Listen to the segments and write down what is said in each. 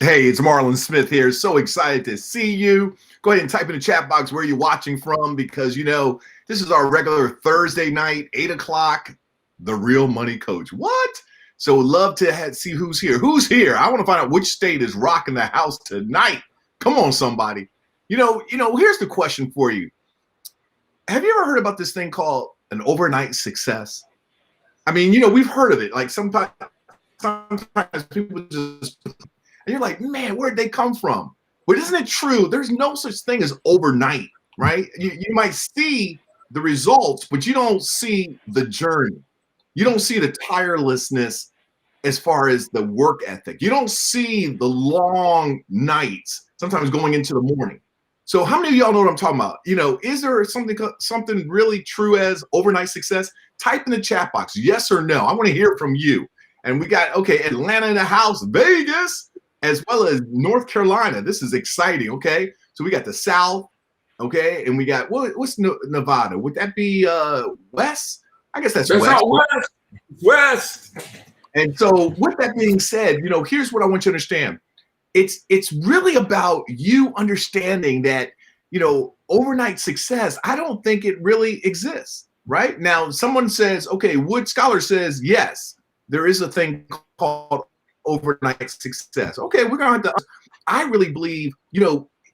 Hey, it's Marlon Smith here. So excited to see you. Go ahead and type in the chat box where you're watching from because, this is our regular Thursday night, 8 o'clock, The Real Money Coach. What? So love to see who's here. Who's here? I want to find out which state is rocking the house tonight. Come on, somebody. Here's the question for you. Have you ever heard about this thing called an overnight success? I mean, we've heard of it. Like sometimes people just... And you're like, man, where'd they come from? But isn't it true? There's no such thing as overnight, right? You might see the results, but you don't see the journey. You don't see the tirelessness as far as the work ethic. You don't see the long nights, sometimes going into the morning. So how many of y'all know what I'm talking about? Is there something really true as overnight success? Type in the chat box, yes or no. I want to hear it from you. And we got, Atlanta in the house, Vegas, as well as North Carolina. This is exciting, okay? So we got the South, okay? And we got, what's Nevada? Would that be West? I guess that's West. West. And so with that being said, here's what I want you to understand. It's really about you understanding that, overnight success, I don't think it really exists, right? Now, someone says, okay, Wood Scholar says, yes, there is a thing called overnight success. Okay, we're going to have to, I really believe,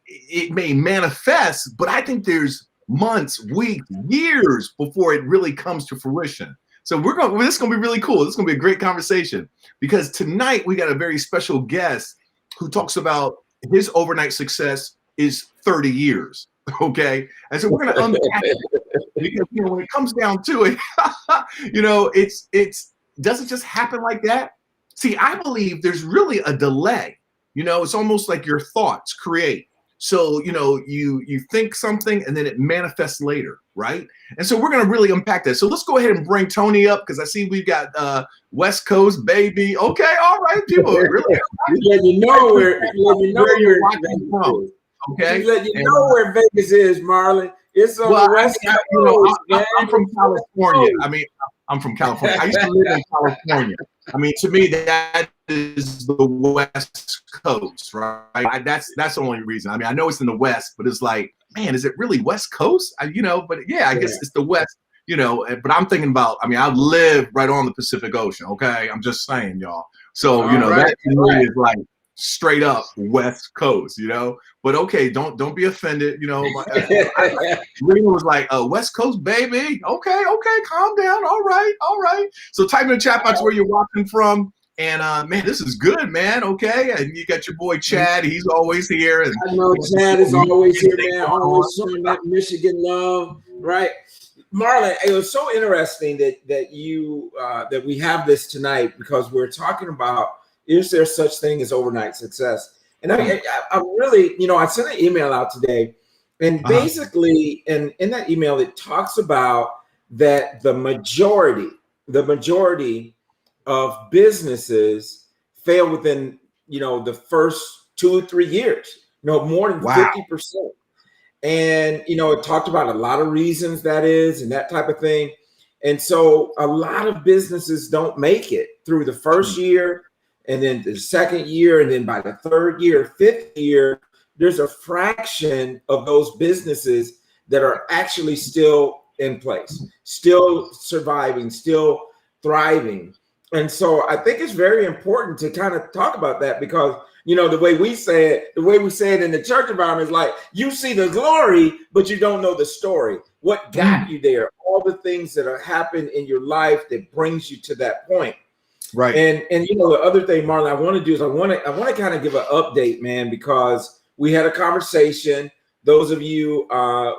it may manifest, but I think there's months, weeks, years before it really comes to fruition. So this is going to be really cool. This is going to be a great conversation because tonight we got a very special guest who talks about his overnight success is 30 years. Okay. And so we're going to unpack it because, when it comes down to it, it's doesn't just happen like that. See, I believe there's really a delay. It's almost like your thoughts create. So, you think something and then it manifests later, right? And so we're going to really unpack that. So let's go ahead and bring Tony up because I see we've got West Coast, baby. Okay, all right, people. Really, let you know where you're watching from. Okay, let you know where Vegas is, Marlon. It's on the West Coast. I'm from California. I'm from California. I used to live in California. To me, that is the West Coast, right? That's the only reason. I know it's in the West, but it's like, man, is it really West Coast? But yeah, I guess it's the West, but I'm thinking about, I live right on the Pacific Ocean, okay? I'm just saying, y'all. So, that to me is like straight up West Coast, but okay, don't be offended. Rena was like, West Coast, baby. Okay, calm down. All right. So type in the chat box where you're watching from. And man, this is good, man. Okay. And you got your boy Chad, he's always here. And I know Chad is always here, man. Always showing that Michigan love, right? Marlon, it was so interesting that we have this tonight because we're talking about, is there such thing as overnight success? And I really, I sent an email out today, and basically, in that email, it talks about that the majority of businesses fail within, the first 2 or 3 years, more than 50%. And, it talked about a lot of reasons that is, and that type of thing. And so a lot of businesses don't make it through the first year, and then the second year, and then by the third year, fifth year, there's a fraction of those businesses that are actually still in place, still surviving, still thriving. And so I think it's very important to kind of talk about that because, the way we say it in the church environment is like, you see the glory, but you don't know the story. What got you there? All the things that have happened in your life that brings you to that point. Right. And the other thing, Marlon, I want to do is I want to kind of give an update, man, because we had a conversation. Those of you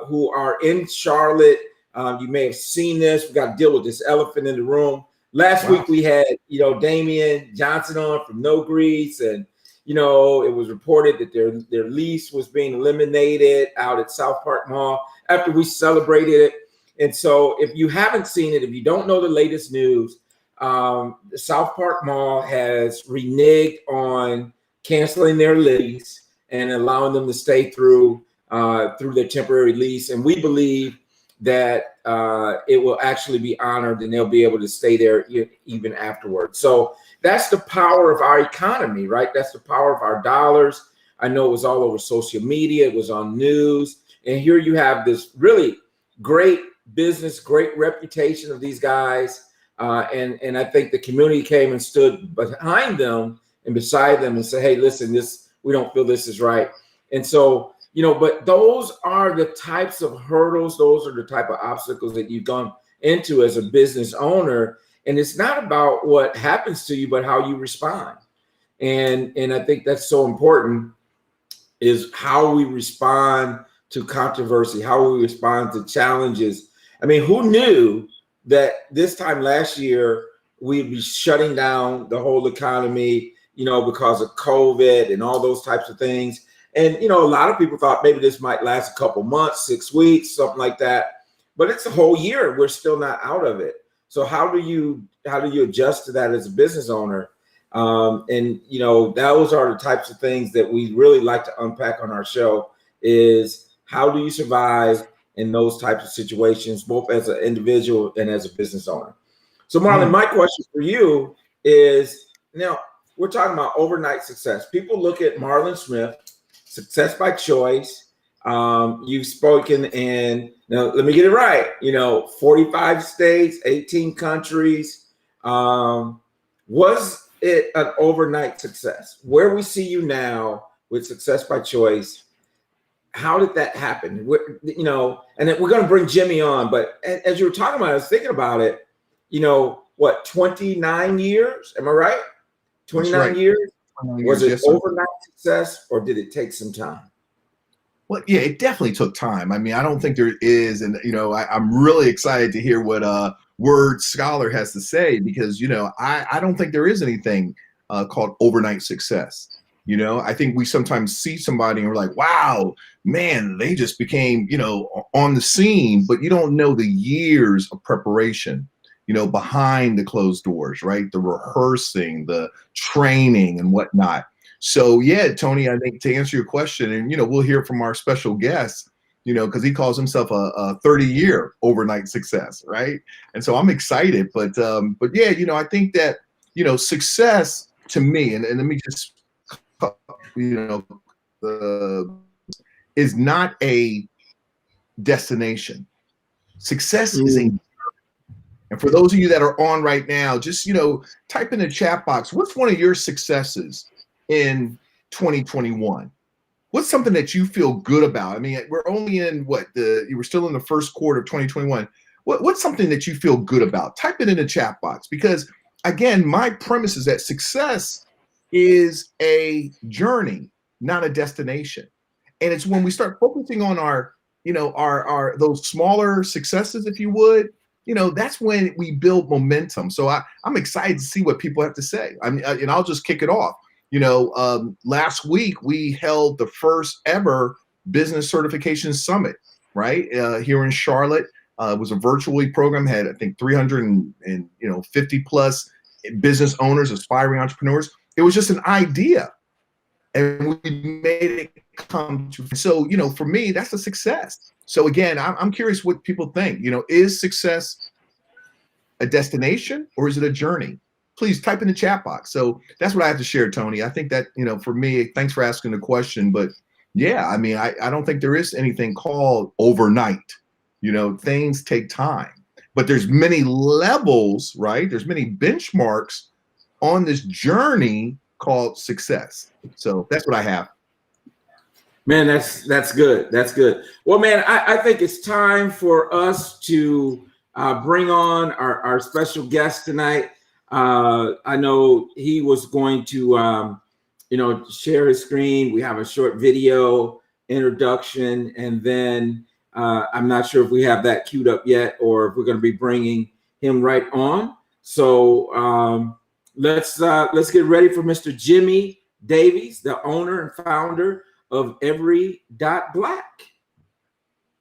who are in Charlotte, you may have seen this. We got to deal with this elephant in the room. Last week we had, Damian Johnson on from No Grease, and it was reported that their lease was being eliminated out at South Park Mall after we celebrated it. And so if you haven't seen it, if you don't know the latest news, the South Park Mall has reneged on canceling their lease and allowing them to stay through their temporary lease. And we believe that it will actually be honored and they'll be able to stay there even afterwards. So that's the power of our economy, right? That's the power of our dollars. I know it was all over social media. It was on news. And here you have this really great business, great reputation of these guys. And I think the community came and stood behind them and beside them and said, hey, listen, we don't feel this is right. And so, but those are the types of hurdles. Those are the type of obstacles that you've gone into as a business owner. And it's not about what happens to you, but how you respond. And I think that's so important, is how we respond to controversy, how we respond to challenges. I mean, who knew that this time last year we'd be shutting down the whole economy, because of COVID and all those types of things. And, a lot of people thought maybe this might last a couple months, 6 weeks, something like that. But it's a whole year. We're still not out of it. So how do you adjust to that as a business owner? And, those are the types of things that we really like to unpack on our show, is how do you survive in those types of situations, both as an individual and as a business owner? So Marlon, my question for you is, now we're talking about overnight success. People look at Marlon Smith, success by choice. You've spoken in, now let me get it right, 45 states, 18 countries. Was it an overnight success? Where we see you now with success by choice, how did that happen? And then we're going to bring Jimmy on, but as you were talking about it, I was thinking about it, 29 years? Am I right? 29 right. years? 29 Was it years, yes, overnight success, or did it take some time? Well, yeah, it definitely took time. I mean, I don't think there is, and I'm really excited to hear what Word Scholar has to say, because I don't think there is anything called overnight success. I think we sometimes see somebody and we're like, wow, man, they just became on the scene, but you don't know the years of preparation behind the closed doors, right? The rehearsing, the training and whatnot. So yeah, Tony, I think to answer your question, and we'll hear from our special guest, because he calls himself a 30-year overnight success, right? And so I'm excited, but yeah, I think that success to me, and let me just is not a destination. Success is a. And for those of you that are on right now, just type in the chat box, what's one of your successes in 2021? What's something that you feel good about? I mean, we're only in you were still in the first quarter of 2021. What's something that you feel good about? Type it in the chat box, because again, my premise is that success is a journey, not a destination. And it's when we start focusing on our those smaller successes, if you would, that's when we build momentum. So I'm excited to see what people have to say. And I'll just kick it off. Last week we held the first ever business certification summit, right? Here in Charlotte. It was a virtually program, had I think 350 plus business owners, aspiring entrepreneurs. It was just an idea, and we made it come to. So for me, that's a success. So again, I'm curious what people think. Is success a destination or is it a journey? Please type in the chat box. So that's what I have to share, Tony. I think that, for me, thanks for asking the question. But yeah, I mean, I don't think there is anything called overnight. Things take time. But there's many levels, right? There's many benchmarks on this journey called success. So that's what I have. Man, that's good. That's good. Well, man, I think it's time for us to bring on our special guest tonight. I know he was going to, share his screen. We have a short video introduction, and then I'm not sure if we have that queued up yet or if we're going to be bringing him right on. So let's get ready for Mr. Jimmy Davies, the owner and founder of Every Dot Black.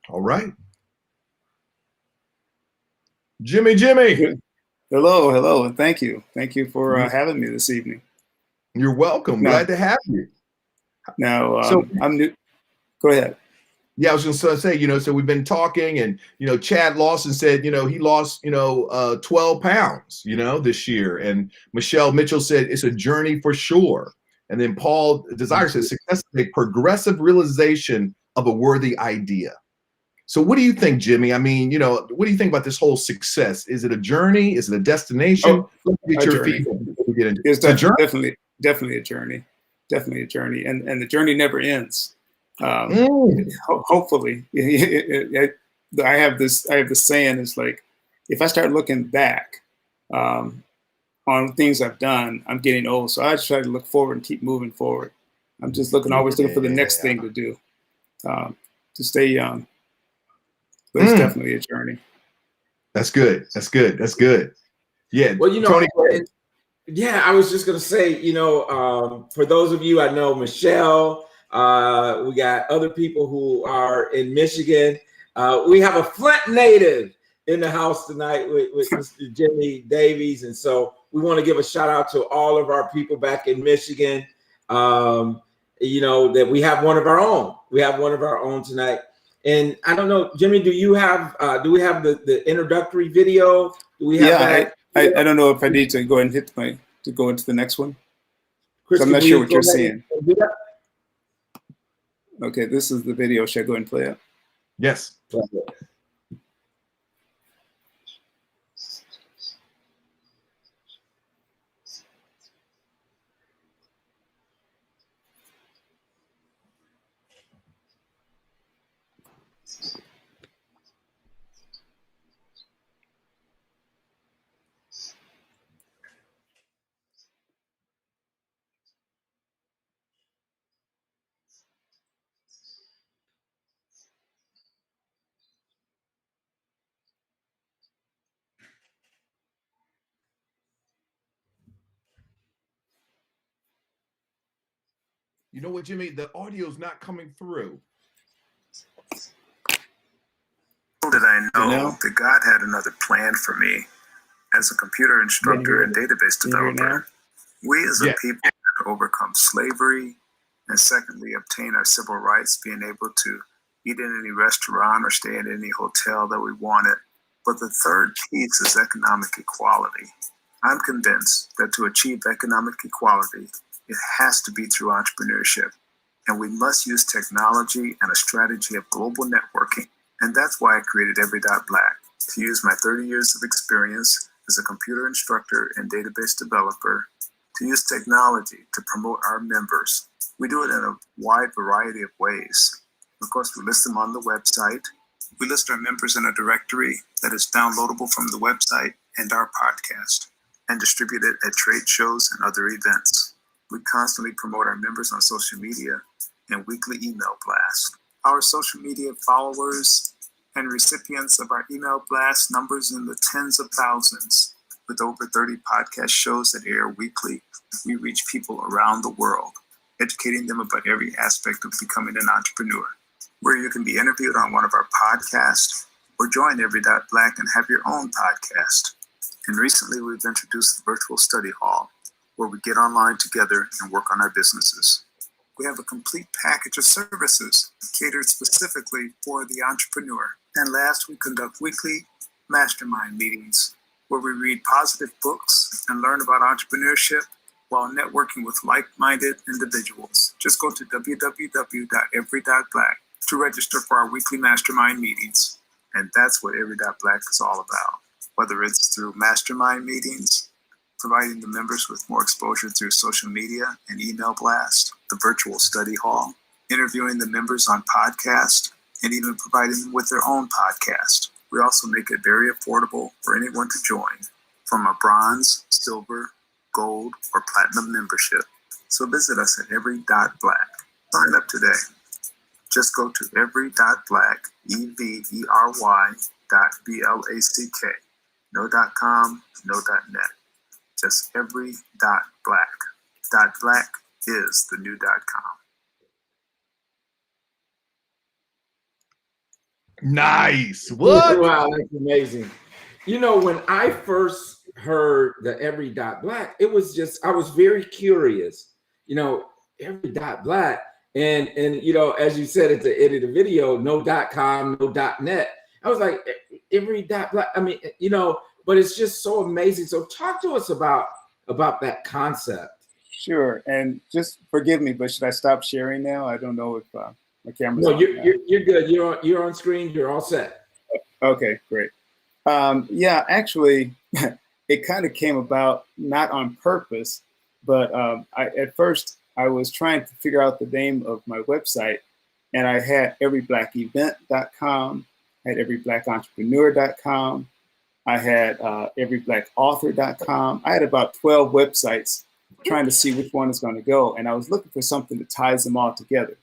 All right. Jimmy. Hello, and thank you for having me this evening. You're welcome. Glad to have you. Now, I'm new. Go ahead. Yeah, I was just gonna say, so we've been talking, and Chad Lawson said, he lost, 12 pounds, this year, and Michelle Mitchell said it's a journey for sure. And then Paul Desire says success is a progressive realization of a worthy idea. So what do you think, Jimmy? I mean, what do you think about this whole success? Is it a journey? Is it a destination? A journey. It's definitely a journey. Definitely a journey, and the journey never ends. Hopefully, I have this saying. It's like, if I start looking back on things I've done, I'm getting old. So I just try to look forward and keep moving forward. I'm just always looking for the next thing to do to stay young. But it's definitely a journey. That's good. That's good. That's good. Yeah. Well, Tony. Yeah, I was just going to say, for those of you, I know Michelle, we got other people who are in Michigan. We have a Flint native in the house tonight with Mr. Jimmy Davies. And so we want to give a shout out to all of our people back in Michigan, that we have one of our own. We have one of our own tonight. And I don't know, Jimmy, do we have the introductory video? Do we have that? I don't know if I need to go and to go into the next one. Chris, I'm not sure what you're seeing. Okay, this is the video. Should I go and play it? Yes. You know what, Jimmy? The audio's not coming through. Did I know that God had another plan for me as a computer instructor and database developer? We as a people have overcome slavery, and secondly, obtain our civil rights, being able to eat in any restaurant or stay in any hotel that we wanted. But the third piece is economic equality. I'm convinced that to achieve economic equality, it has to be through entrepreneurship. And we must use technology and a strategy of global networking. And that's why I created Every.Black, to use my 30 years of experience as a computer instructor and database developer, to use technology to promote our members. We do it in a wide variety of ways. Of course, we list them on the website. We list our members in a directory that is downloadable from the website and our podcast, and distribute it at trade shows and other events. We constantly promote our members on social media and weekly email blasts. Our social media followers and recipients of our email blast numbers in the tens of thousands. With over 30 podcast shows that air weekly, we reach people around the world, educating them about every aspect of becoming an entrepreneur. Where you can be interviewed on one of our podcasts or join Every.Black and have your own podcast. And recently we've introduced the virtual study hall, where we get online together and work on our businesses. We have a complete package of services catered specifically for the entrepreneur. And last, we conduct weekly mastermind meetings where we read positive books and learn about entrepreneurship while networking with like-minded individuals. Just go to www.every.black to register for our weekly mastermind meetings. And that's what Every.Black is all about. Whether it's through mastermind meetings, providing the members with more exposure through social media and email blast, the virtual study hall, interviewing the members on podcast, and even providing them with their own podcast. We also make it very affordable for anyone to join, from a bronze, silver, gold, or platinum membership. So visit us at Every.Black. Sign up today. Just go to Every.Black, every.black. No .com, no .net. Just Every.Black. .black is the new .com. Nice. What? Wow, that's amazing. When I first heard the Every.Black, it was just, I was very curious, Every.Black. And you know, as you said at the end of the video, no .com, no .net. I was like, every dot. I mean, you know, but it's just so amazing. So talk to us about that concept. Sure, and just forgive me, but should I stop sharing now? I don't know if my camera's No, on. you're good. You're on screen. You're all set. Okay, great. Yeah, actually, it kind of came about not on purpose, but at first I was trying to figure out the name of my website, and I had everyblackevent.com, I had everyblacentrepreneur.com, I had everyblackauthor.com. I had about 12 websites trying to see which one is going to go, and I was looking for something that ties them all together.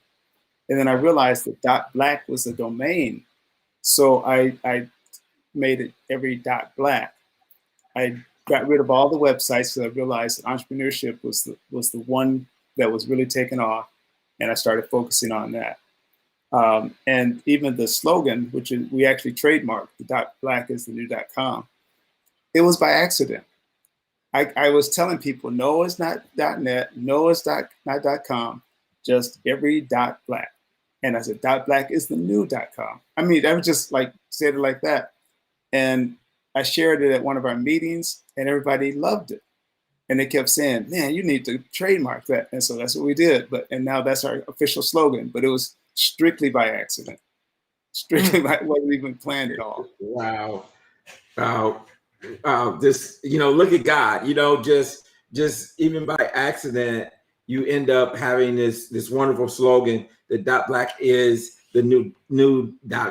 And then I realized that .black was a domain, so I made it every.black. I got rid of all the websites because I realized that entrepreneurship was the one that was really taking off, and I started focusing on that. And even the slogan, which is, we actually trademarked, the .black is the new .com. It was by accident. I was telling people, no, it's not .net, no, it's not .com, just every.black. And I said, .black is the new .com. I mean, I was just like, said it like that. And I shared it at one of our meetings, and everybody loved it. And they kept saying, man, you need to trademark that. And so that's what we did. And now that's our official slogan. But it was strictly by accident. Strictly by, it wasn't even planned at all. Wow. This, you know, look at God, you know, just even by accident, you end up having this wonderful slogan that .black is the new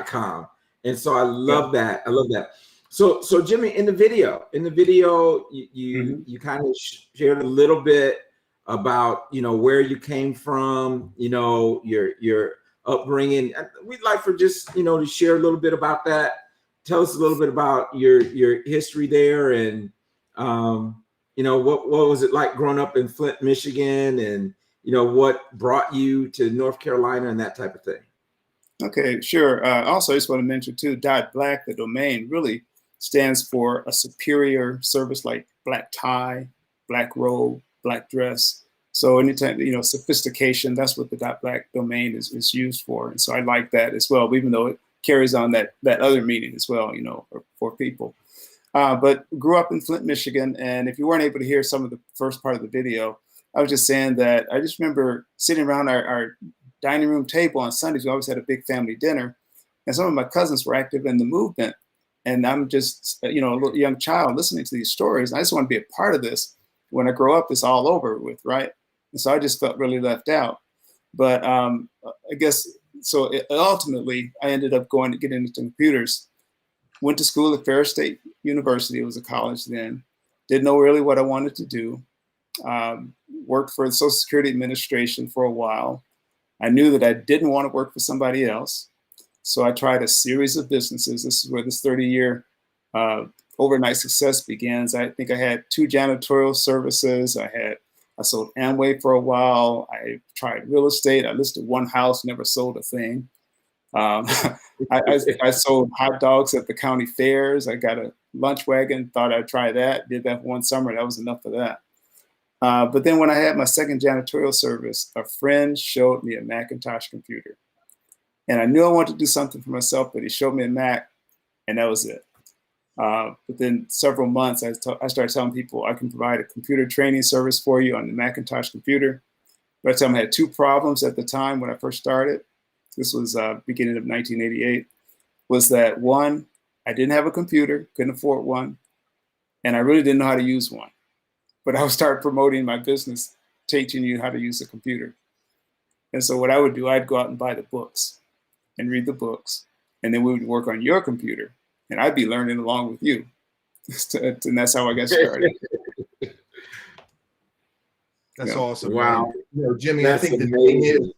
.com. And so I love that. I love that. So Jimmy, in the video, you kind of shared a little bit about, you know, where you came from, you know, your upbringing. We'd like for just, you know, to share a little bit about that. Tell us a little bit about your history there, and you know, what was it like growing up in Flint, Michigan, and you know, what brought you to North Carolina and that type of thing. Okay, sure. Also, I just want to mention too, .black, the domain, really stands for a superior service like black tie, black robe, black dress. So anytime, you know, sophistication, that's what the .black domain is used for. And so I like that as well, even though it carries on that other meaning as well, you know, for people. But grew up in Flint, Michigan. And if you weren't able to hear some of the first part of the video, I was just saying that I just remember sitting around our dining room table on Sundays. We always had a big family dinner. And some of my cousins were active in the movement. And I'm just, you know, a little young child listening to these stories. I just want to be a part of this. When I grow up, it's all over with, right? And so I just felt really left out. But I guess, so ultimately, I ended up going to get into computers. Went to school at Ferris State University. It was a college then. Didn't know really what I wanted to do. Worked for the Social Security Administration for a while. I knew that I didn't want to work for somebody else. So I tried a series of businesses. This is where this 30-year overnight success begins. I think I had 2 janitorial services. I sold Amway for a while. I tried real estate. I listed 1 house, never sold a thing. I sold hot dogs at the county fairs. I got a lunch wagon, thought I'd try that. Did that for 1 summer. That was enough of that. But then when I had my second janitorial service, a friend showed me a Macintosh computer. And I knew I wanted to do something for myself, but he showed me a Mac, and that was it. But then several months, I started telling people I can provide a computer training service for you on the Macintosh computer. By the time I had 2 problems at the time when I first started, this was beginning of 1988, was that 1, I didn't have a computer, couldn't afford one, and I really didn't know how to use one. But I would start promoting my business, teaching you how to use a computer. And so what I would do, I'd go out and buy the books and read the books, and then we would work on your computer, and I'd be learning along with you. And that's how I got started. That's awesome. Wow. You know, Jimmy, That's I think amazing. the thing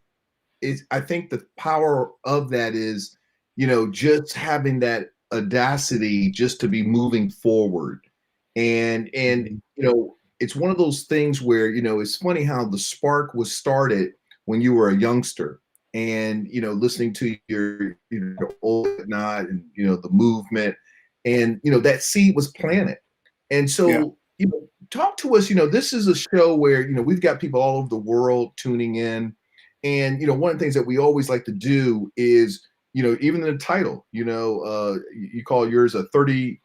is I think the power of that is, you know, just having that audacity just to be moving forward. And you know, it's one of those things where, you know, it's funny how the spark was started when you were a youngster, and, you know, listening to your, you know, old not, and, you know, the movement, and, you know, that seed was planted. And so, you know, talk to us, you know, this is a show where, you know, we've got people all over the world tuning in, And, one of the things that we always like to do is, even in the title, you call yours a 30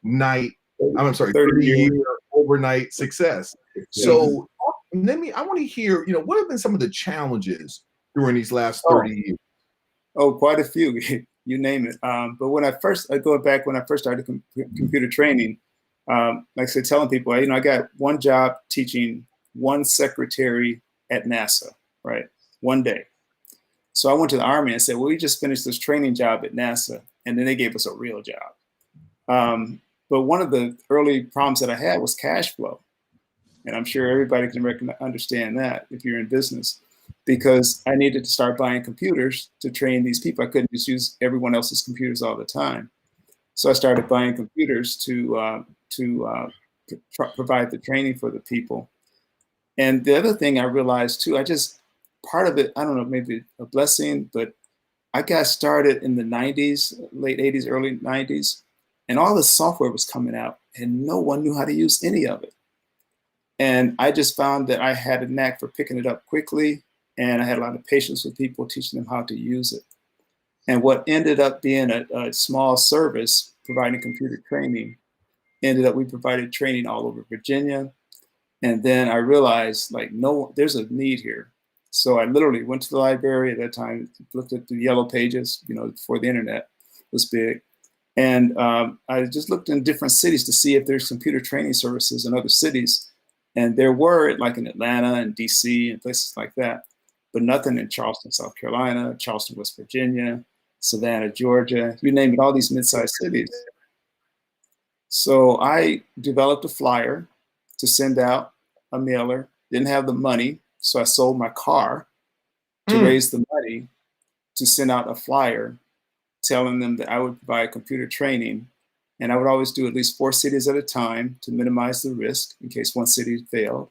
year overnight success. So I want to hear, what have been some of the challenges during these last 30 years? Oh, quite a few, you name it. But when I first started computer training, like I said, telling people, I got one job teaching one secretary at NASA, right? One day. So I went to the Army and said, well, we just finished this training job at NASA. And then they gave us a real job. But one of the early problems that I had was cash flow. And I'm sure everybody can understand that if you're in business, because I needed to start buying computers to train these people. I couldn't just use everyone else's computers all the time. So I started buying computers to provide the training for the people. And the other thing I realized too, part of it, I don't know, maybe a blessing, but I got started in the 90s, late 80s, early 90s, and all the software was coming out and no one knew how to use any of it. And I just found that I had a knack for picking it up quickly, and I had a lot of patience with people, teaching them how to use it. And what ended up being a small service providing computer training, we provided training all over Virginia. And then I realized, there's a need here. So I literally went to the library at that time, looked at the yellow pages, before the internet was big. And I just looked in different cities to see if there's computer training services in other cities. And there were, like in Atlanta and DC and places like that, but nothing in Charleston, South Carolina, Charleston, West Virginia, Savannah, Georgia, you name it, all these mid-sized cities. So I developed a flyer to send out, a mailer, didn't have the money. So I sold my car to raise the money to send out a flyer telling them that I would provide computer training. And I would always do at least 4 cities at a time to minimize the risk in case one city failed.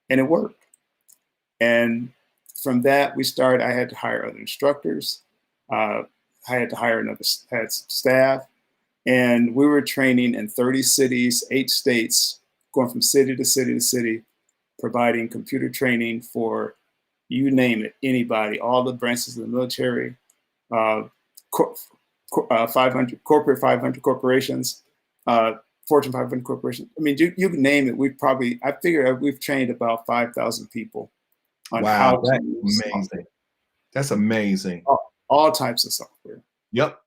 And it worked. And from that, I had to hire other instructors. I had to hire had staff. And we were training in 30 cities, 8 states, going from city to city to city, providing computer training for, you name it, anybody, all the branches of the military, 500 corporations, Fortune 500 corporations. I mean, you can name it. I figure we've trained about 5,000 people on how to use amazing. software. That's amazing. All types of software. Yep.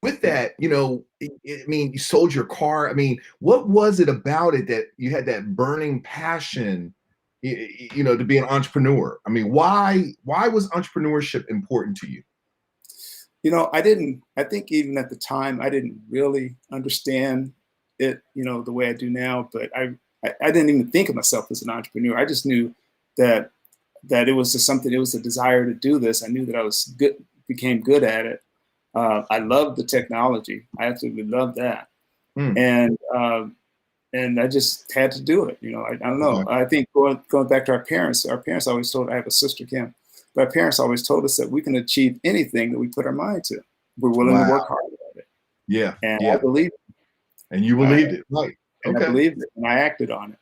With that, you sold your car. I mean, what was it about it that you had that burning passion, to be an entrepreneur? I mean, why was entrepreneurship important to you? I think even at the time, I didn't really understand it, the way I do now, but I didn't even think of myself as an entrepreneur. I just knew that it was just something, it was a desire to do this. I knew that I became good at it. I loved the technology. I absolutely loved that. And I just had to do it. I don't know. I think going back to our parents always told, I have a sister, Kim, but our parents always told us that we can achieve anything that we put our mind to. We're willing to work hard at it. Yeah. And I believed it. And you believed it. Right. And I believed it, and I acted on it.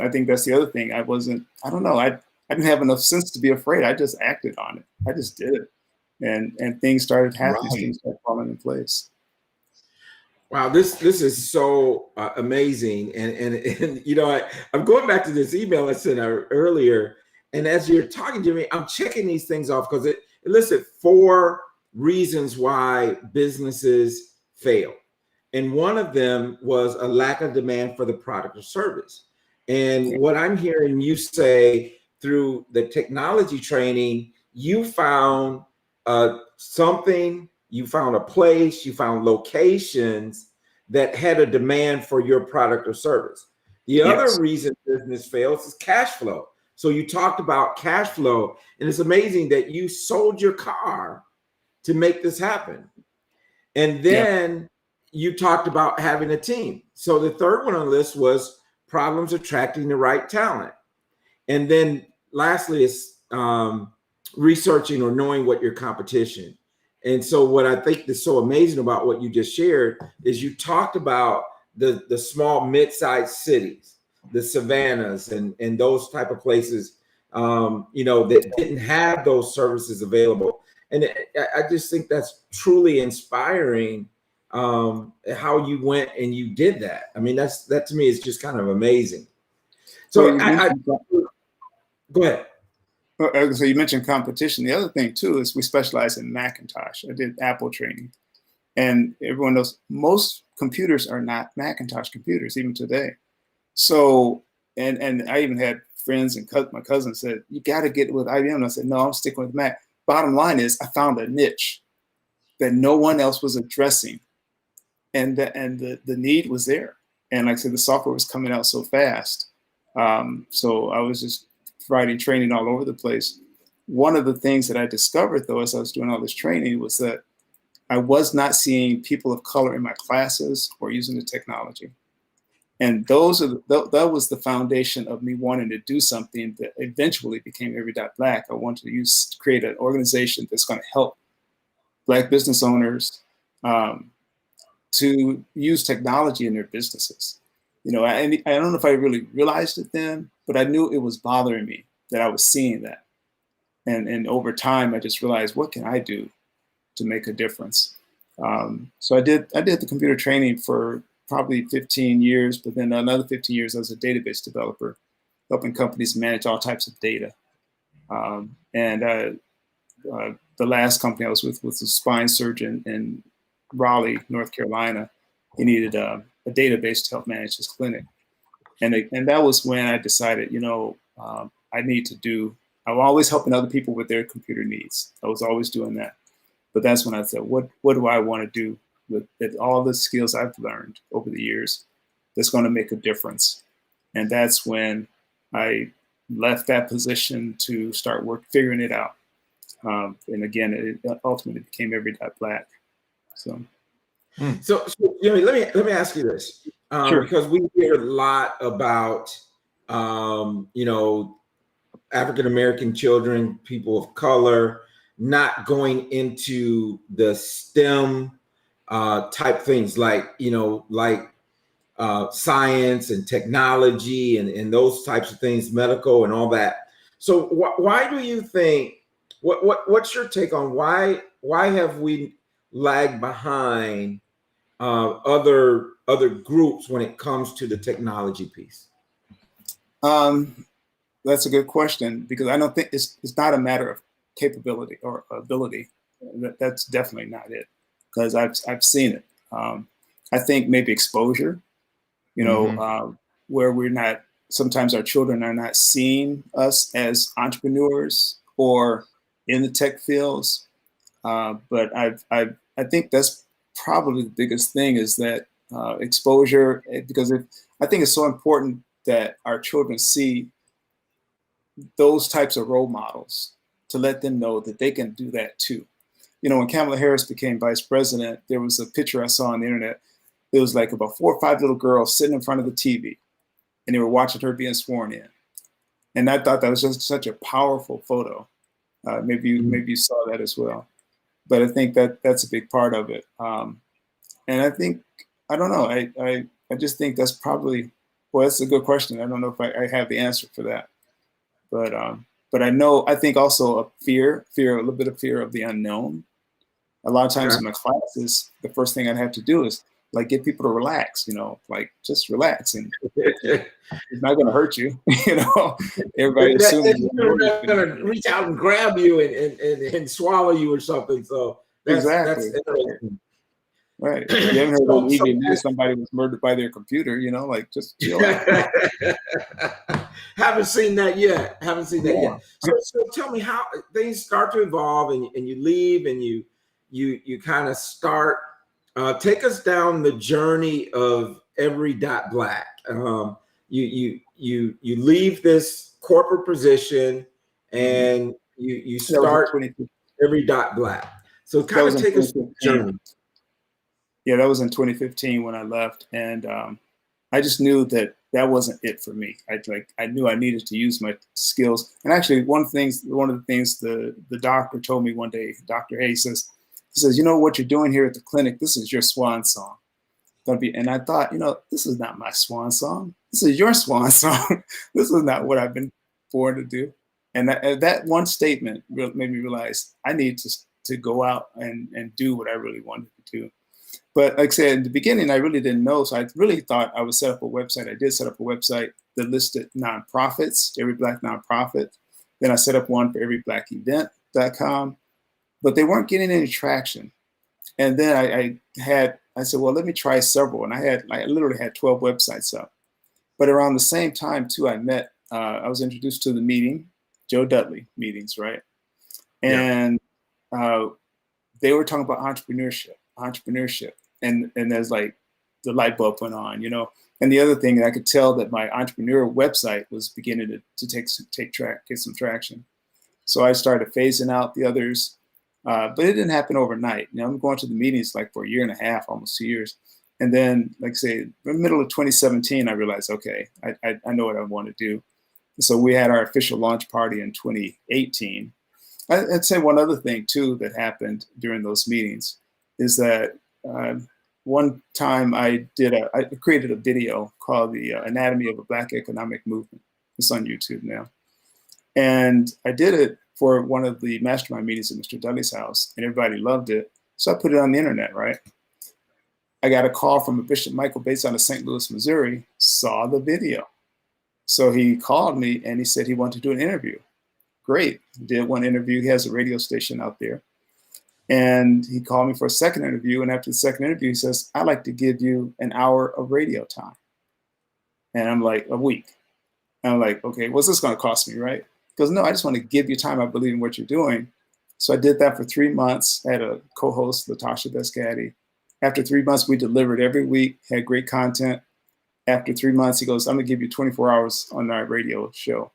I think that's the other thing. I don't know. I didn't have enough sense to be afraid. I just acted on it. I just did it. And things started happening. Right. Things started falling in place. Wow, this is so amazing. And I'm going back to this email I sent out earlier. And as you're talking to me, I'm checking these things off because it listed 4 reasons why businesses fail. And one of them was a lack of demand for the product or service. And what I'm hearing you say through the technology training, you found something, you found a place, you found locations that had a demand for your product or service. The other reason business fails is cash flow. So you talked about cash flow, and it's amazing that you sold your car to make this happen. And then you talked about having a team. So the third one on the list was problems attracting the right talent. And then lastly is researching or knowing what your competition. And so what I think is so amazing about what you just shared is you talked about the small mid-sized cities. the savannas and those type of places, that didn't have those services available. And I just think that's truly inspiring, how you went and you did that. I mean, that to me is just kind of amazing. So go ahead. So you mentioned competition. The other thing too is we specialize in Macintosh. I did Apple training, and everyone knows most computers are not Macintosh computers even today. So, and I even had friends and my cousin said, you got to get with IBM. And I said, no, I'm sticking with Mac. Bottom line is I found a niche that no one else was addressing. And the need was there. And like I said, the software was coming out so fast. So I was just providing training all over the place. One of the things that I discovered, though, as I was doing all this training was that I was not seeing people of color in my classes or using the technology. And that was the foundation of me wanting to do something that eventually became Every Dot Black. I wanted to create an organization that's going to help Black business owners to use technology in their businesses. I don't know if I really realized it then, but I knew it was bothering me that I was seeing that. And over time, I just realized, what can I do to make a difference? So I did the computer training for probably 15 years, but then another 15 years as a database developer, helping companies manage all types of data. The last company I was with was a spine surgeon in Raleigh, North Carolina. He needed a database to help manage his clinic. And that was when I decided, I'm always helping other people with their computer needs. I was always doing that. But that's when I said, what do I want to do with all the skills I've learned over the years that's going to make a difference? And that's when I left that position to start figuring it out. And again, it ultimately became Every Dot Black. So let me ask you this, sure. Because we hear a lot about, African-American children, people of color, not going into the STEM type things like science and technology and those types of things, medical and all that. So why do you think, what's your take on why have we lagged behind other groups when it comes to the technology piece? That's a good question, because I don't think it's not a matter of capability or ability. That's definitely not it, because I've seen it. I think maybe exposure, where we're not, sometimes our children are not seeing us as entrepreneurs or in the tech fields. But I think that's probably the biggest thing, is that exposure, because I think it's so important that our children see those types of role models to let them know that they can do that too. When Kamala Harris became vice president, there was a picture I saw on the internet. It was like about 4 or 5 little girls sitting in front of the TV, and they were watching her being sworn in. And I thought that was just such a powerful photo. Maybe you saw that as well. But I think that's a big part of it. And I think, I don't know, I just think that's probably, well, that's a good question. I don't know if I have the answer for that. But I think also a little bit of fear of the unknown. A lot of times in my classes, the first thing I'd have to do is like get people to relax, just relax, and it's not going to hurt you. Everybody assumes they're going to reach out and grab you and swallow you or something. So exactly. That's interesting. Right. You haven't heard on evening news somebody was murdered by their computer, just chill out. Haven't seen that yet. So tell me how things start to evolve and you leave and you kind of start, take us down the journey of Every Dot Black. You leave this corporate position and you start Every Dot Black. So kind of take us through the journey. Yeah, that was in 2015 when I left, and I just knew that wasn't it for me. I knew I needed to use my skills. And actually, one of the things the doctor told me one day, Dr. Hay says, what you're doing here at the clinic, this is your swan song. going to be, and I thought, this is not my swan song. This is your swan song. This is not what I've been born to do. And that one statement made me realize I need to go out and do what I really wanted to do. But like I said, in the beginning, I really didn't know. So I really thought I would set up a website. I did set up a website that listed nonprofits, every Black nonprofit. Then I set up one for everyblackevent.com, but they weren't getting any traction. And then I said, well, let me try several. And I literally had 12 websites up. But around the same time too, I was introduced to the meeting, Joe Dudley meetings, right? And they were talking about entrepreneurship. And there's like the light bulb went on, And the other thing, I could tell that my entrepreneur website was beginning to get some traction. So I started phasing out the others, but it didn't happen overnight. I'm going to the meetings like for a year and a half, almost 2 years. And then, like I say, in the middle of 2017, I realized, okay, I know what I want to do. So we had our official launch party in 2018. I'd say one other thing too that happened during those meetings is that one time I created a video called The Anatomy of a Black Economic Movement. It's on YouTube now. And I did it for one of the mastermind meetings at Mr. Dudley's house, and everybody loved it. So I put it on the internet, right? I got a call from a Bishop Michael based out of St. Louis, Missouri, saw the video. So he called me and he said he wanted to do an interview. Great, did one interview. He has a radio station out there. And he called me for a second interview. And after the second interview, he says, I'd like to give you an hour of radio time. And I'm like, a week. And I'm like, okay, what's this going to cost me, right? He goes, no, I just want to give you time. I believe in what you're doing. So I did that for 3 months. I had a co-host, Latasha Bescati. After 3 months, we delivered every week, had great content. After 3 months, he goes, I'm going to give you 24 hours on our radio show.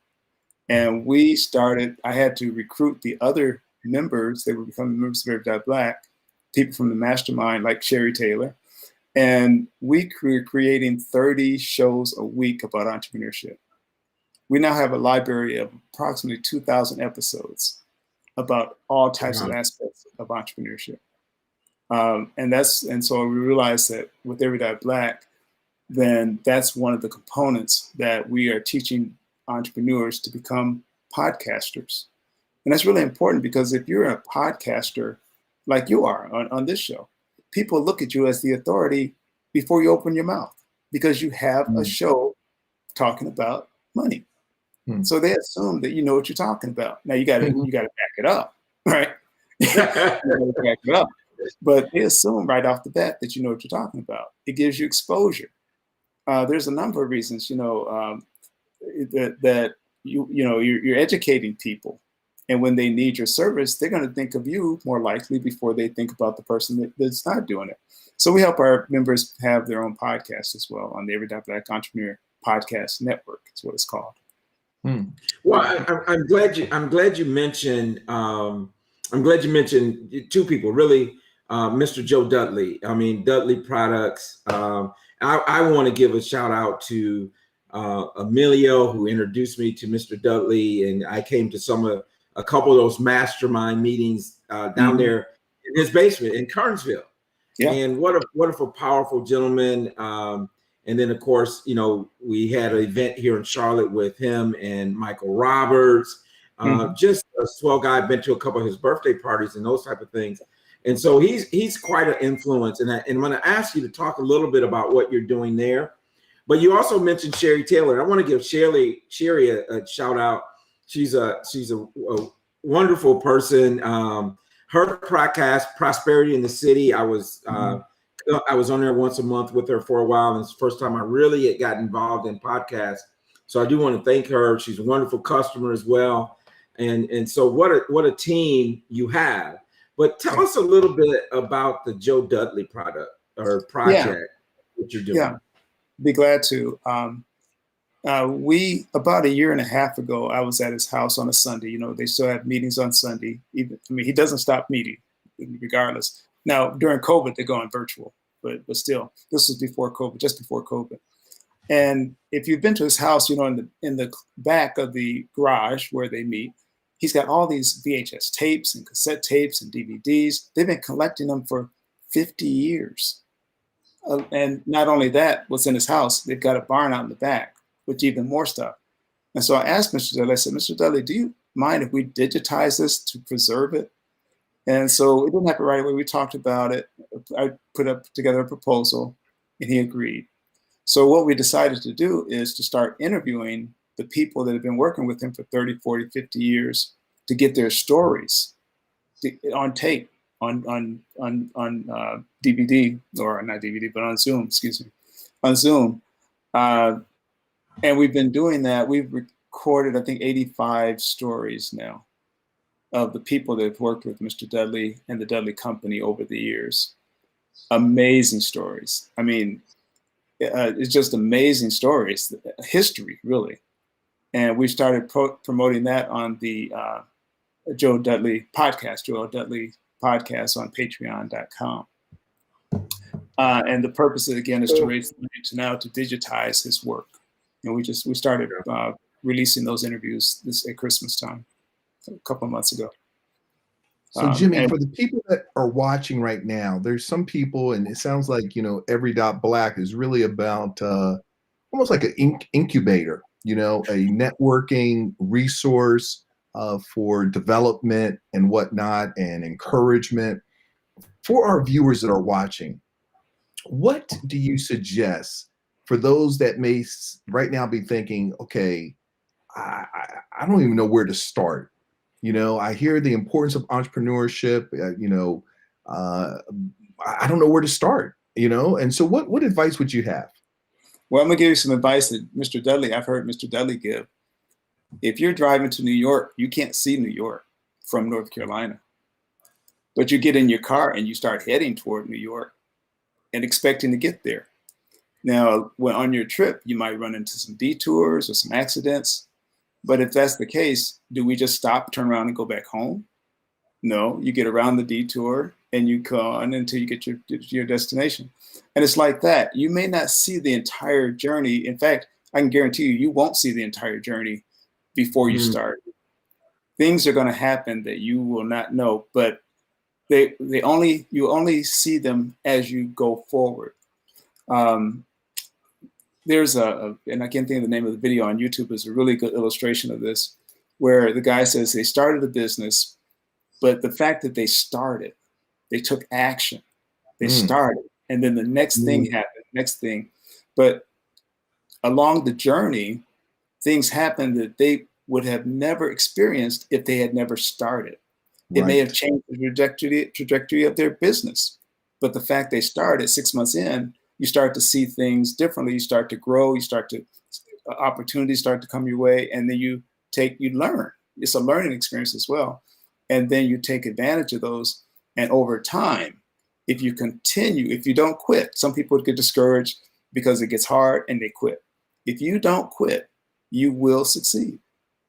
And we started, I had to recruit the other members. They were becoming members of Every Black, people from the mastermind like Sherry Taylor. And we were creating 30 shows a week about entrepreneurship. We now have a library of approximately 2,000 episodes about all types of aspects of entrepreneurship. And so we realized that with Every Black, then that's one of the components that we are teaching entrepreneurs to become podcasters. And that's really important because if you're a podcaster like you are on this show, people look at you as the authority before you open your mouth because you have a show talking about money. So they assume that you know what you're talking about. Now you gotta back it up, right? You gotta back it up. But they assume right off the bat that you know what you're talking about. It gives you exposure. There's a number of reasons, that you're educating people, and when they need your service, they're going to think of you more likely before they think about the person that's not doing it. So we help our members have their own podcast as well on the Every Black Entrepreneur Podcast Network. Is what it's called. Well, I'm glad you mentioned. I'm glad you mentioned two people, really. Mr. Joe Dudley. I mean, Dudley Products. I want to give a shout out to Emilio, who introduced me to Mr. Dudley, and I came to a couple of those mastermind meetings down there in his basement in Kernsville. Yeah. And what a powerful gentleman. And then, of course, we had an event here in Charlotte with him and Michael Roberts. Just a swell guy. I've been to a couple of his birthday parties and those type of things. And so he's quite an influence. And I'm going to ask you to talk a little bit about what you're doing there. But you also mentioned Sherry Taylor. I want to give Sherry a shout out. She's a wonderful person. Her podcast, Prosperity in the City, I was on there once a month with her for a while. And it's the first time I really got involved in podcasts. So I do want to thank her. She's a wonderful customer as well. And so what a team you have. But tell us a little bit about the Joe Dudley project that you're doing. Yeah, be glad to. We, about a year and a half ago, I was at his house on a Sunday. They still have meetings on Sunday. He doesn't stop meeting regardless. Now, during COVID, they're going virtual, but still, this was before COVID, just before COVID. And if you've been to his house, in the back of the garage where they meet, he's got all these VHS tapes and cassette tapes and DVDs. They've been collecting them for 50 years. And not only that, what's in his house, they've got a barn out in the back with even more stuff. And so I asked Mr. Dudley, I said, Mr. Dudley, do you mind if we digitize this to preserve it? And so it didn't happen right away. We talked about it. I put up together a proposal and he agreed. So what we decided to do is to start interviewing the people that have been working with him for 30, 40, 50 years to get their stories on tape, on DVD, or not DVD, but on Zoom, excuse me, on Zoom. And we've been doing that. We've recorded, I think, 85 stories now of the people that have worked with Mr. Dudley and the Dudley Company over the years. Amazing stories. I mean, it's just amazing stories, history, really. And we started promoting that on the Joe Dudley podcast, Joe Dudley podcast on patreon.com. And the purpose, again, is to raise the money to now to digitize his work. And we started releasing those interviews at Christmas time, a couple of months ago. So Jimmy, for the people that are watching right now, there's some people, and it sounds like, Every Dot Black is really about almost like an incubator, a networking resource for development and whatnot and encouragement. For our viewers that are watching, what do you suggest for those that may right now be thinking, okay, I don't even know where to start. I hear the importance of entrepreneurship, I don't know where to start, and so what advice would you have? Well, I'm gonna give you some advice that I've heard Mr. Dudley give. If you're driving to New York, you can't see New York from North Carolina, but you get in your car and you start heading toward New York and expecting to get there. Now, when on your trip, you might run into some detours or some accidents. But if that's the case, do we just stop, turn around, and go back home? No, you get around the detour and you go on until you get your destination. And it's like that. You may not see the entire journey. In fact, I can guarantee you won't see the entire journey before you start. Things are going to happen that you will not know, but you only see them as you go forward. There's and I can't think of the name of the video on YouTube, is a really good illustration of this, where the guy says they started a business, but the fact that they started, they took action, they started, and then the next thing happened, but along the journey, things happened that they would have never experienced if they had never started. Right. It may have changed the trajectory of their business, but the fact they started 6 months in, you start to see things differently. You start to grow. Opportunities start to come your way, and then you learn. It's a learning experience as well. And then you take advantage of those. And over time, if you continue, if you don't quit, some people get discouraged because it gets hard and they quit. If you don't quit, you will succeed.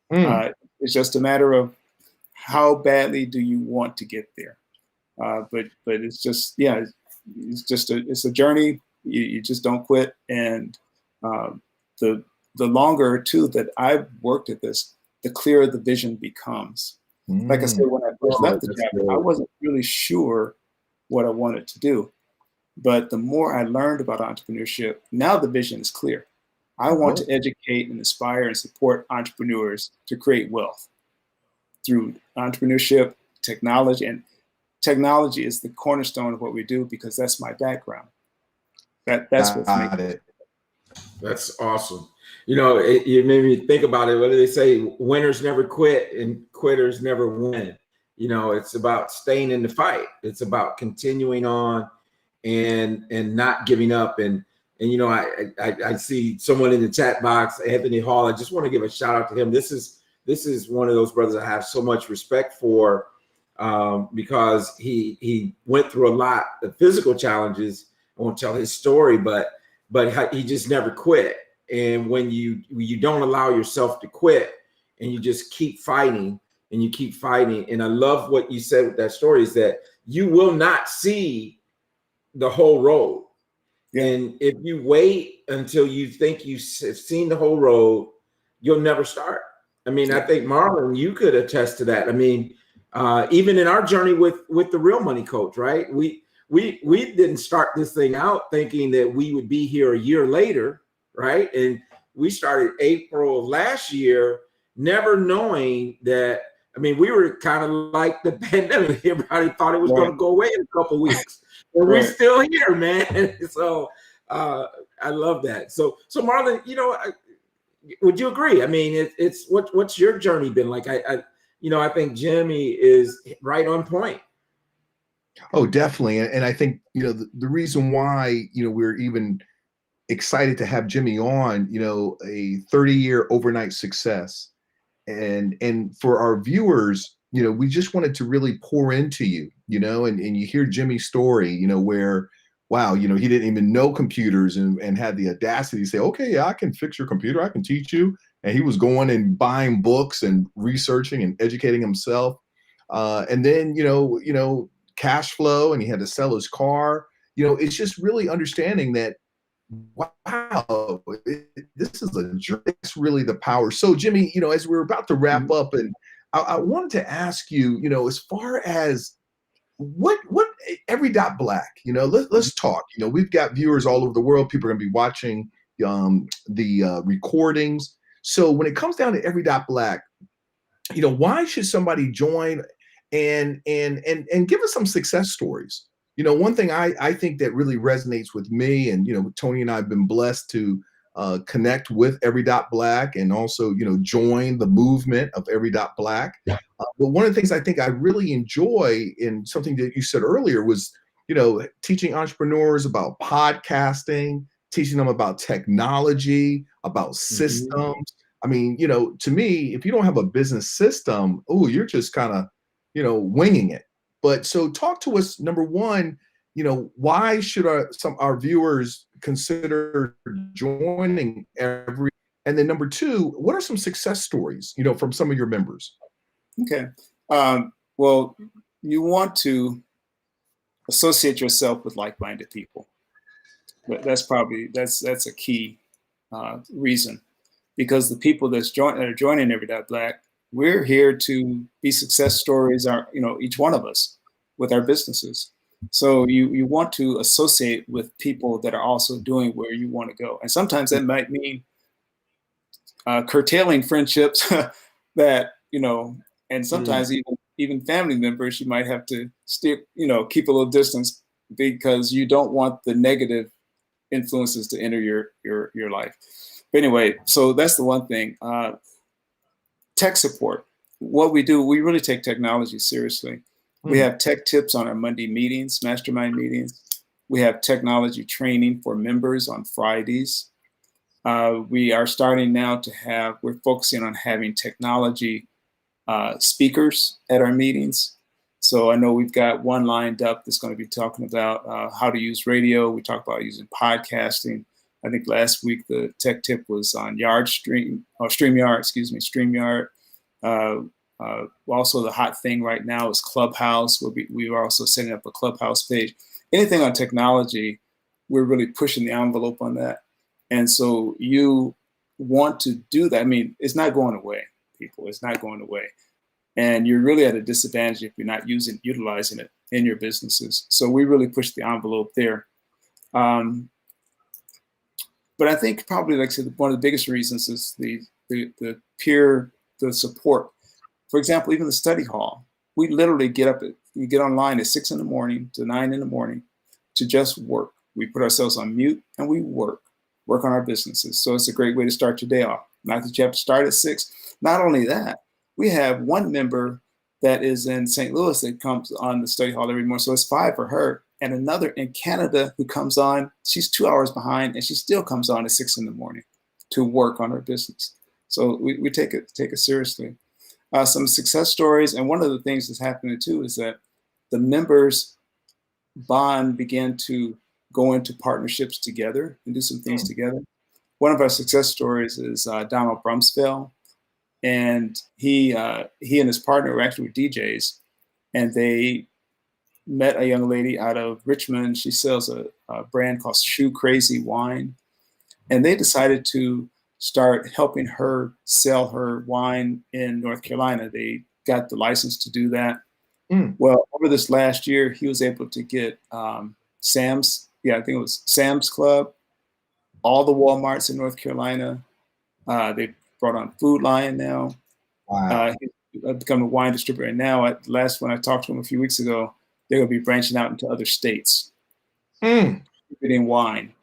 It's just a matter of how badly do you want to get there. But it's just, it's a journey. You just don't quit. And the longer too that I've worked at this, the clearer the vision becomes. Like I said, when I first left the job, I wasn't really sure what I wanted to do. But the more I learned about entrepreneurship, now the vision is clear. I want to educate and inspire and support entrepreneurs to create wealth through entrepreneurship, technology, and technology is the cornerstone of what we do because that's my background. That's what's making it. That's awesome. You made me think about it. What do they say? Winners never quit and quitters never win. It's about staying in the fight. It's about continuing on and not giving up. And I see someone in the chat box, Anthony Hall. I just want to give a shout out to him. This is one of those brothers I have so much respect for because he went through a lot of physical challenges. I won't tell his story, but he just never quit. And when you don't allow yourself to quit and you just keep fighting and you keep fighting. And I love what you said with that story is that you will not see the whole road. And if you wait until you think you've seen the whole road, you'll never start. I mean, I think Marlon, you could attest to that. I mean, even in our journey with the Real Money Coach, right? we didn't start this thing out thinking that we would be here a year later, right? And we started April of last year, never knowing that. I mean, we were kind of like the pandemic. Everybody thought it was going to go away in a couple of weeks, but we're still here, man. So I love that. So Marlon, you know, would you agree? I mean, it's what's your journey been like? I think Jimmy is right on point. Oh, definitely. And I think, you know, the reason why, you know, we're even excited to have Jimmy on, you know, a 30-year overnight success. And for our viewers, you know, we just wanted to really pour into you, you know, and you hear Jimmy's story, you know, where, wow, you know, he didn't even know computers and had the audacity to say, okay, yeah, I can fix your computer. I can teach you. And he was going and buying books and researching and educating himself. And then, you know, cash flow, and he had to sell his car. You know, it's just really understanding that, wow, this is a journey. It's really the power. So Jimmy, you know, as we're about to wrap up, and I wanted to ask you, you know, as far as what Every Dot Black, you know, let's talk. You know, we've got viewers all over the world. People are going to be watching the recordings. So when it comes down to Every Dot Black, you know, why should somebody join? And give us some success stories. You know, one thing I think that really resonates with me, and, you know, Tony and I have been blessed to connect with Every Dot Black, and also, you know, join the movement of Every Dot Black. But one of the things I think I really enjoy, in something that you said earlier, was, you know, teaching entrepreneurs about podcasting, teaching them about technology, about systems. I mean, you know, to me, if you don't have a business system, you're just kind of, you know, winging it. But so talk to us, number one, you know, why should our viewers consider joining Every? And then number two, what are some success stories, you know, from some of your members? Okay. Well, you want to associate yourself with like-minded people. That's a key reason, because the people that are joining Every Dot Black, we're here to be success stories, you know, each one of us, with our businesses. So you want to associate with people that are also doing where you want to go. And sometimes that might mean curtailing friendships that, you know, and sometimes even family members, you might have to keep a little distance, because you don't want the negative influences to enter your life. But anyway, so that's the one thing. Tech support. What we do, we really take technology seriously. We have tech tips on our Monday meetings, mastermind meetings. We have technology training for members on Fridays. We are starting now we're focusing on having technology speakers at our meetings. So I know we've got one lined up that's going to be talking about how to use radio. We talked about using podcasting. I think last week the tech tip was on StreamYard. Also, the hot thing right now is Clubhouse. We are also setting up a Clubhouse page. Anything on technology, we're really pushing the envelope on that. And so you want to do that. I mean, it's not going away, people. It's not going away. And you're really at a disadvantage if you're not utilizing it in your businesses. So we really push the envelope there. But I think probably, like I said, one of the biggest reasons is the support. For example, even the study hall, we literally get online at 6 a.m. to 9 a.m. to just work. We put ourselves on mute and we work on our businesses. So it's a great way to start your day off. Not that you have to start at 6. Not only that, we have one member that is in St. Louis that comes on the study hall every morning. So it's 5 for her. And another in Canada who comes on, she's 2 hours behind, and she still comes on at 6 a.m. to work on her business. So we take it seriously. Some success stories, and one of the things that's happening too is that the members begin to go into partnerships together and do some things together. One of our success stories is Donald Brumsfeld, and he and his partner were actually DJs, and they met a young lady out of Richmond. She sells a brand called Shoe Crazy Wine, and they decided to start helping her sell her wine in North Carolina. They got the license to do that. Well, over this last year, he was able to get Sam's, I think it was Sam's Club, all the Walmarts in North Carolina. They brought on Food Lion now. Wow. He's become a wine distributor. And now, at the last one I talked to him a few weeks ago, they're going to be branching out into other states, distributing wine.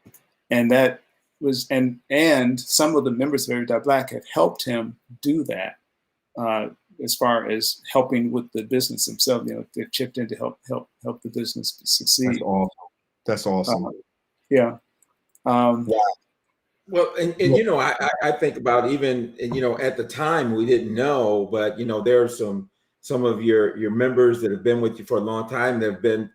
And that was, and some of the members of Every Black have helped him do that. As far as helping with the business themselves, they've chipped in to help the business succeed. That's awesome. Yeah. Well, and I think about even, at the time we didn't know, but there are some of your members that have been with you for a long time that have been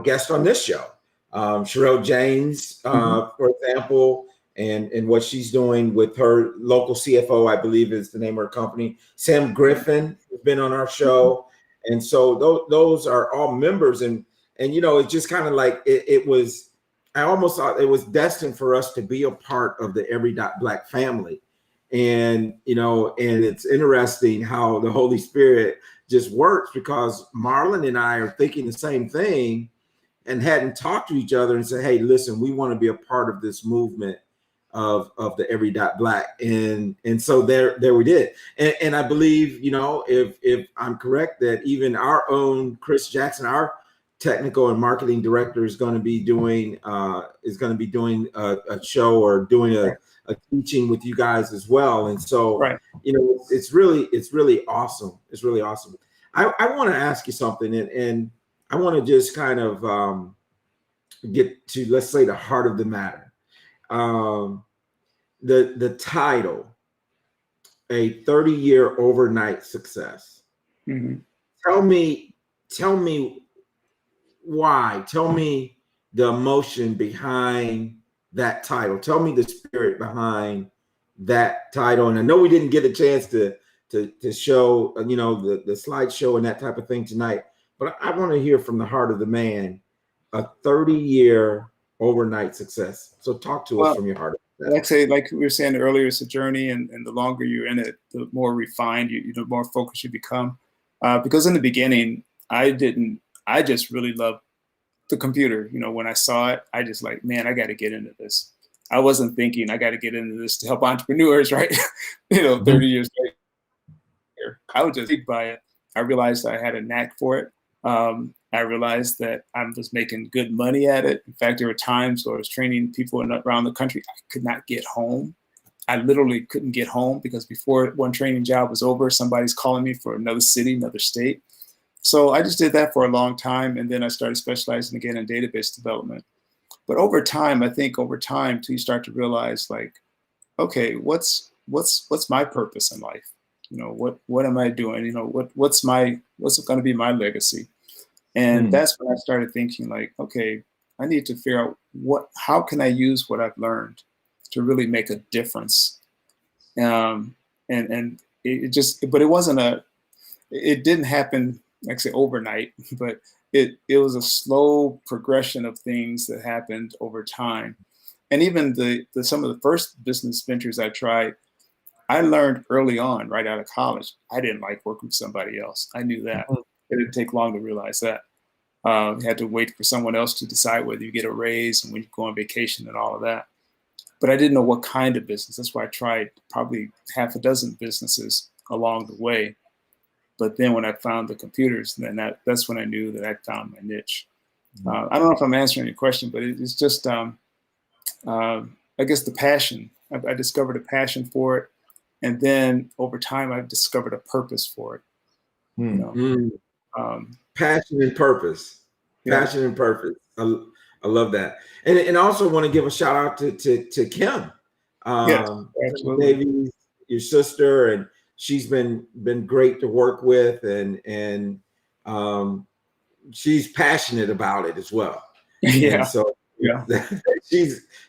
guests on this show. Sherelle James, for example, and what she's doing with her local CFO, I believe is the name of her company. Sam Griffin has been on our show. And so those are all members. And it's just kind of like it was, I almost thought it was destined for us to be a part of the Every Black family. And, and it's interesting how the Holy Spirit just works, because Marlon and I are thinking the same thing and hadn't talked to each other and said, hey, listen, we want to be a part of this movement of the Every Black. And so there we did. And I believe, if I'm correct, that even our own Chris Jackson, our technical and marketing director, is going to be doing a show or doing a teaching with you guys as well. And so, it's really awesome. It's really awesome. I want to ask you something, and I want to just kind of get to, let's say, the heart of the matter. The title, a 30-year overnight success. Tell me why. Tell me the emotion behind that title. Tell me the spirit behind that title. And I know we didn't get a chance to show, the slideshow and that type of thing tonight, but I want to hear from the heart of the man, a 30-year overnight success. So talk to us from your heart. Like we were saying earlier, it's a journey, and the longer you're in it, the more refined the more focused you become. Because in the beginning, I just really loved the computer. When I saw it, I just like, man, I got to get into this. I wasn't thinking I got to get into this to help entrepreneurs, right? 30 years later, I was just intrigued by it. I realized I had a knack for it. I realized that I was making good money at it. In fact, there were times where I was training people around the country. I could not get home. I literally couldn't get home because before one training job was over, somebody's calling me for another city, another state. So I just did that for a long time. And then I started specializing again in database development. But over time, too, you start to realize, like, okay, what's my purpose in life? What am I doing? What's going to be my legacy? And that's when I started thinking, like, okay, I need to figure out how can I use what I've learned to really make a difference. And it didn't happen, like I say, overnight, but it was a slow progression of things that happened over time. And even some of the first business ventures I tried, I learned early on, right out of college, I didn't like working with somebody else. I knew that. It didn't take long to realize that. You had to wait for someone else to decide whether you get a raise and when you go on vacation and all of that. But I didn't know what kind of business. That's why I tried probably half a dozen businesses along the way. But then when I found the computers, then that's when I knew that I found my niche. I don't know if I'm answering your question, but it's just, I guess, the passion. I discovered a passion for it. And then over time, I've discovered a purpose for it. Passion and purpose. Passion and purpose. I love that. And I also want to give a shout out to Kim. Absolutely. Davies, your sister, and she's been great to work with, and she's passionate about it as well. And so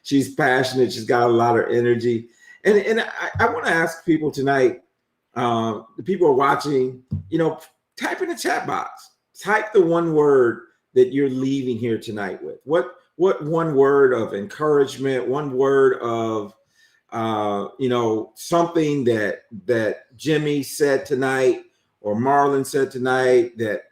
she's passionate. She's got a lot of energy. And I want to ask people tonight, the people who are watching, type in the chat box. Type the one word that you're leaving here tonight with. What one word of encouragement, one word of something that Jimmy said tonight, or Marlon said tonight that,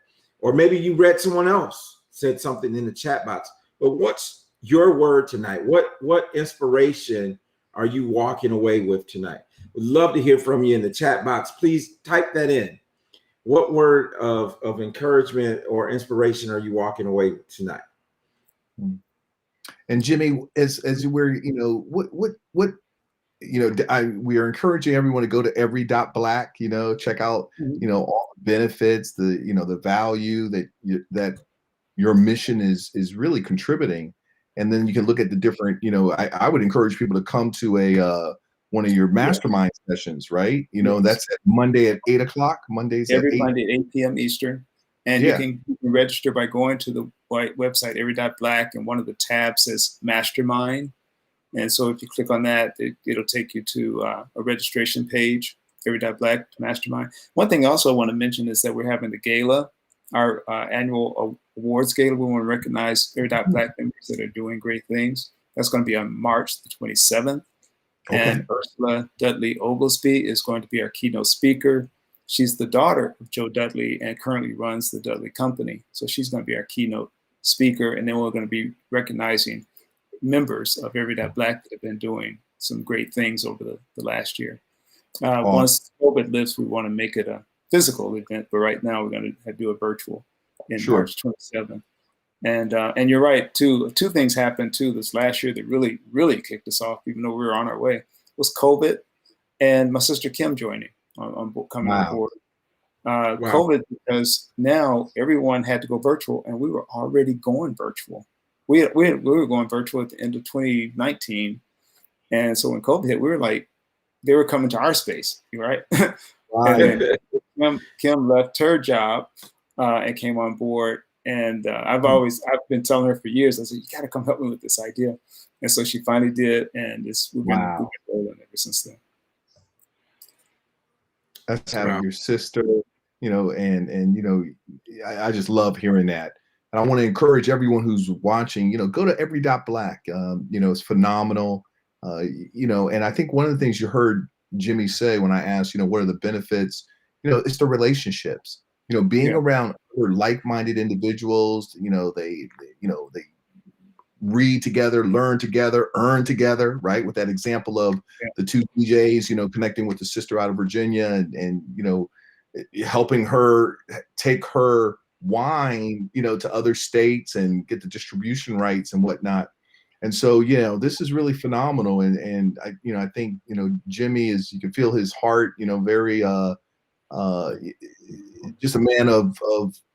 or maybe you read someone else said something in the chat box. But what's your word tonight? What inspiration are you walking away with tonight? We'd love to hear from you in the chat box. Please type that in. What word of encouragement or inspiration are you walking away with tonight? And Jimmy, as we're, what we are encouraging everyone to go to every.black, check out, all the benefits, the value that your mission is really contributing. And then you can look at the different, I would encourage people to come to one of your mastermind sessions, right? That's at Monday at 8 o'clock. Mondays every Monday at 8 p.m. Eastern. And you can register by going to the website, every.black, and one of the tabs says Mastermind. And so if you click on that, it'll take you to a registration page, every.black Mastermind. One thing I also want to mention is that we're having the gala, our annual awards gala. We want to recognize every.black members that are doing great things. That's going to be on March the 27th. Okay. And Ursula Dudley Oglesby is going to be our keynote speaker. She's the daughter of Joe Dudley and currently runs the Dudley Company. So she's going to be our keynote speaker. And then we're going to be recognizing members of every.black that have been doing some great things over the last year. Once COVID lifts, we want to make it a physical event, but right now we're going to do a virtual in March 27th. And you're right, too. Two things happened, too, this last year that really, really kicked us off, even though we were on our way, was COVID and my sister Kim joining coming on board. COVID, because now everyone had to go virtual, and we were already going virtual. We were going virtual at the end of 2019. And so when COVID hit, we were like, they were coming to our space, right? And then Kim left her job and came on board. And I've been telling her for years, I said, you got to come help me with this idea. And so she finally did. And we've been rolling ever since then. That's having your sister, I just love hearing that. And I want to encourage everyone who's watching, go to every.black. It's phenomenal. And I think one of the things you heard Jimmy say when I asked, what are the benefits, it's the relationships, being around other like-minded individuals, they read together, learn together, earn together, right? With that example of the two DJs, connecting with the sister out of Virginia and helping her take her wine, to other states and get the distribution rights and whatnot. And so, this is really phenomenal. And I think, Jimmy you can feel his heart, very, just a man of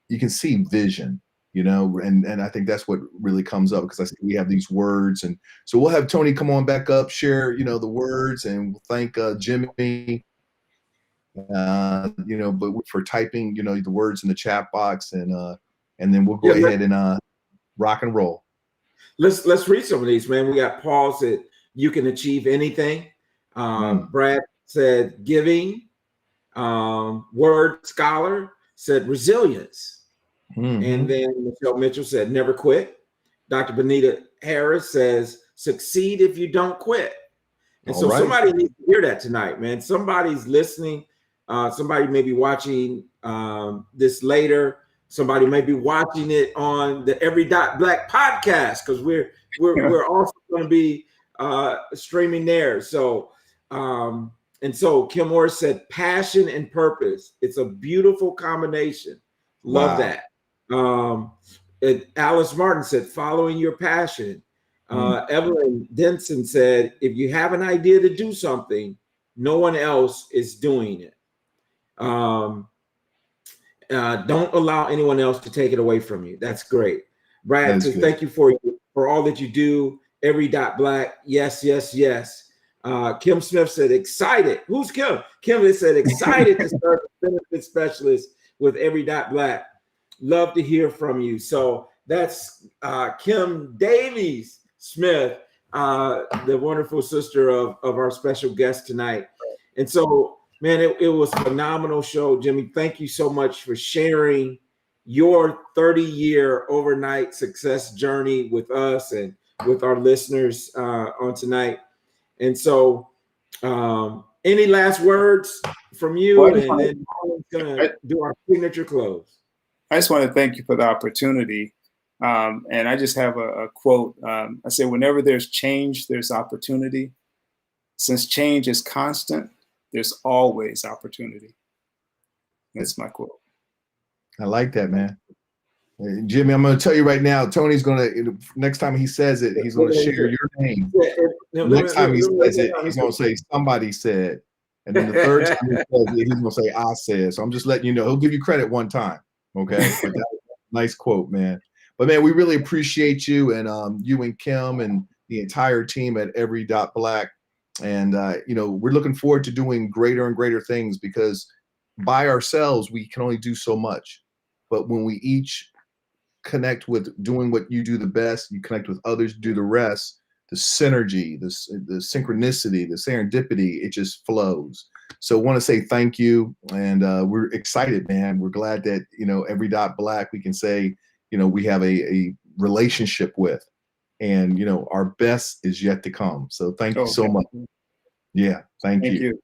you can see vision, and I think that's what really comes up, because I see we have these words. And so we'll have Tony come on back up, share, the words, and we'll thank Jimmy, but for typing, the words in the chat box, and then we'll go ahead and rock and roll. Let's read some of these, man. We got Paul said, you can achieve anything. Brad said, giving. Word Scholar said, resilience. And then Michelle Mitchell said, never quit. Dr. Benita Harris says, succeed if you don't quit. And so somebody needs to hear that tonight, man. Somebody's listening. Somebody may be watching this later. Somebody may be watching it on the Every.Black podcast, because we're also going to be streaming there. So and so Kim Morris said, passion and purpose. It's a beautiful combination. Love that. And Alice Martin said, following your passion. Evelyn Denson said, if you have an idea to do something, no one else is doing it. Don't allow anyone else to take it away from you. That's great. Brad says, thank you for all that you do. Every.Black. Yes, yes, yes. Kim Smith said, excited. Who's Kim? Kim said, excited to start a benefit specialist with Every.Black. Love to hear from you. So that's Kim Davies Smith, the wonderful sister of our special guest tonight. And so, man, it was a phenomenal show. Jimmy, thank you so much for sharing your 30-year overnight success journey with us and with our listeners on tonight. And so any last words from you? And then gonna do our signature close. I just want to thank you for the opportunity. And I just have a quote. I say, whenever there's change, there's opportunity. Since change is constant, there's always opportunity. That's my quote. I like that, man. Jimmy, I'm going to tell you right now, Tony's going to, next time he says it, he's going to share your name. Next time he says it, he's going to say somebody said. And then the third time he says it, he's going to say I said. So I'm just letting you know. He'll give you credit one time. Okay. But that was a nice quote, man. But man, we really appreciate you and you and Kim and the entire team at Every Dot Black. And, you know, we're looking forward to doing greater and greater things because by ourselves, we can only do so much. But when we each connect with doing what you do the best, you connect with others, do the rest, the synergy, the synchronicity, the serendipity, it just flows. So I want to say thank you. And we're excited, man. We're glad that, you know, Every Dot Black, we can say, you know, we have a relationship with, and, you know, our best is yet to come. So thank you so much. Yeah. Thank you.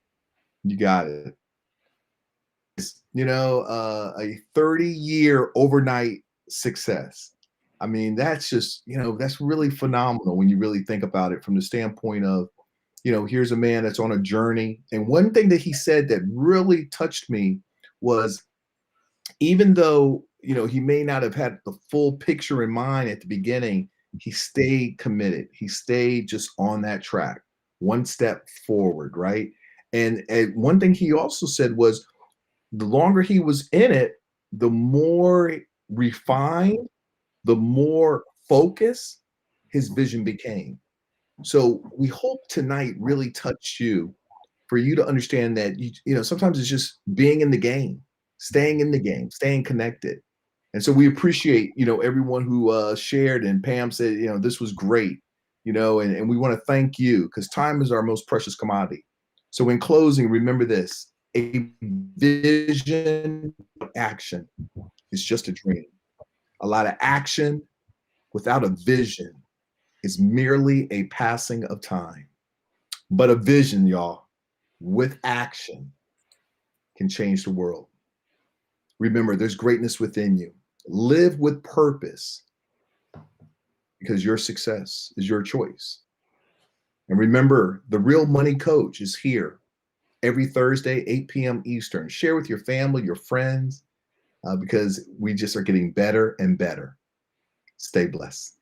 You got it. You know, a 30-year overnight success. I mean, that's just, you know, that's really phenomenal when you really think about it from the standpoint of, you know, here's a man that's on a journey. And one thing that he said that really touched me was, even though, you know, he may not have had the full picture in mind at the beginning, he stayed committed. He stayed just on that track, one step forward, right? And one thing he also said was, the longer he was in it, the more refined, the more focused his vision became. So we hope tonight really touched you, for you to understand that, you know, sometimes it's just being in the game, staying connected. And so we appreciate, you know, everyone who shared, and Pam said, you know, this was great, you know, and we want to thank you because time is our most precious commodity. So in closing, remember this: a vision without action is just a dream. A lot of action without a vision is merely a passing of time. But a vision, y'all, with action can change the world. Remember, there's greatness within you. Live with purpose, because your success is your choice. And remember, the Real Money Coach is here every Thursday, 8 p.m. Eastern. Share with your family, your friends, because we just are getting better and better. Stay blessed.